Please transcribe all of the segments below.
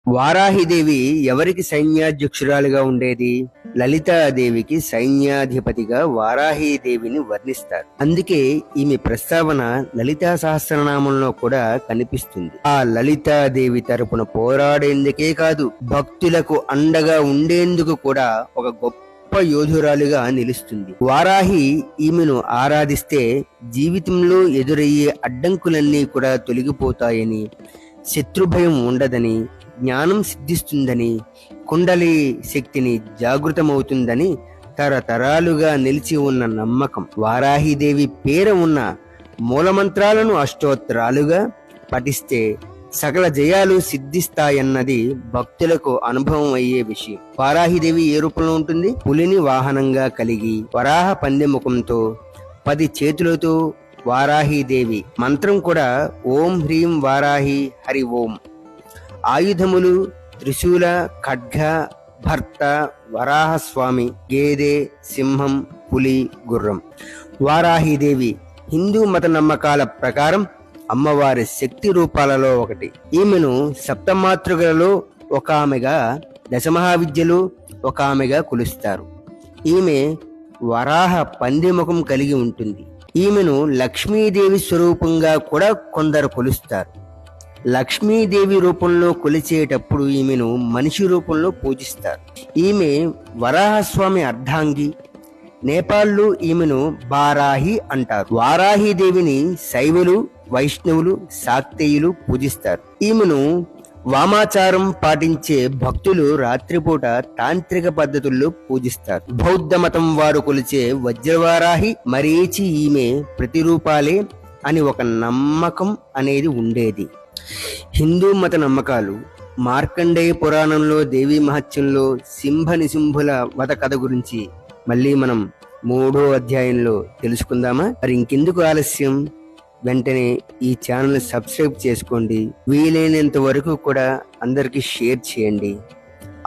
వారాహిదేవి ఎవరికి సైన్యాధ్యక్షురాలుగా ఉండేది? లలితాదేవికి సైన్యాధిపతిగా వారాహిదేవిని వర్ణిస్తారు. అందుకే ఈమె ప్రస్తావన లలితా సహస్రనామంలో కూడా కనిపిస్తుంది. ఆ లలితాదేవి తరపున పోరాడేందుకే కాదు, భక్తులకు అండగా ఉండేందుకు కూడా ఒక గొప్ప యోధురాలుగా నిలుస్తుంది. వారాహి ఈమెను ఆరాధిస్తే జీవితంలో ఎదురయ్యే అడ్డంకులన్నీ కూడా తొలగిపోతాయని, శత్రుభయం ఉండదని, జ్ఞానం సిద్ధిస్తుందని, కుండలి శక్తిని జాగృతమవుతుందని తరతరాలుగా నిలిచి ఉన్న నమ్మకం. వారాహిదేవి పేర ఉన్న మూలమంత్రాలను అష్టోత్తరాలుగా పఠిస్తే సకల జయాలు సిద్ధిస్తాయన్నది భక్తులకు అనుభవం అయ్యే విషయం. వారాహిదేవి ఏ రూపంలో ఉంటుంది? పులిని వాహనంగా కలిగి వరాహ పందెముఖంతో 10 చేతులతో వారాహిదేవి. మంత్రం కూడా ఓం హ్రీం వారాహి హరి ఓం. ఆయుధములు త్రిశూల, ఖడ్గ, భర్త, వరాహస్వామి, గేదె, సింహం, పులి, గుర్రం. వారాహిదేవి హిందూ మత నమ్మకాల ప్రకారం అమ్మవారి శక్తి రూపాలలో ఒకటి. ఈమెను సప్తమాతృకలలో ఒక ఆమెగా, దశమహావిద్యలు ఒక ఆమెగా కొలుస్తారు. ఈమె వరాహ పందిముఖం కలిగి ఉంటుంది. ఈమెను లక్ష్మీదేవి స్వరూపంగా కూడా కొందరు కొలుస్తారు. లక్ష్మీదేవి రూపంలో కొలిచేటప్పుడు ఈమెను మనిషి రూపంలో పూజిస్తారు. ఈమె వరాహస్వామి అర్ధాంగి. నేపాల్లో ఈమెను బారాహి అంటారు. వారాహిదేవిని శైవులు, వైష్ణవులు, శాక్తేయులు పూజిస్తారు. ఈమెను వామాచారం పాటించే భక్తులు రాత్రిపూట తాంత్రిక పద్ధతుల్లో పూజిస్తారు. బౌద్ధ మతం వారు కొలిచే వజ్రవారాహి, మరీచి ఈమె ప్రతిరూపాలే అని ఒక నమ్మకం అనేది ఉండేది. హిందూ మత నమ్మకాలు. మార్కండేయ పురాణంలో దేవీ మహత్యంలో సింహ నిశుంభుల వధ కథ గురించి మళ్ళీ మనం 3వ అధ్యాయంలో తెలుసుకుందామా? మరి ఇంకెందుకు ఆలస్యం? వెంటనే ఈ ఛానల్ సబ్స్క్రైబ్ చేసుకోండి. వీలైనంత వరకు కూడా అందరికీ షేర్ చేయండి.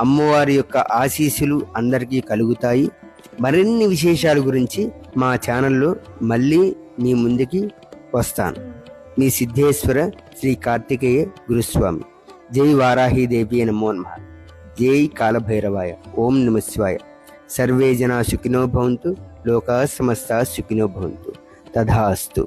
అమ్మవారి యొక్క ఆశీస్సులు అందరికీ కలుగుతాయి. మరిన్ని విశేషాల గురించి మా ఛానల్లో మళ్ళీ మీ ముందుకి వస్తాను. మీ సిద్ధేశ్వర శ్రీ కార్తికేయ గురుస్వామి. జై వారాహిదేవి నమో నమః. జై కాలభైరవాయ. ఓం నమః శివాయ. సర్వే జనా సుఖినో భవంతు. లోకా సమస్తా సుఖినో భవంతు. తథాస్తు.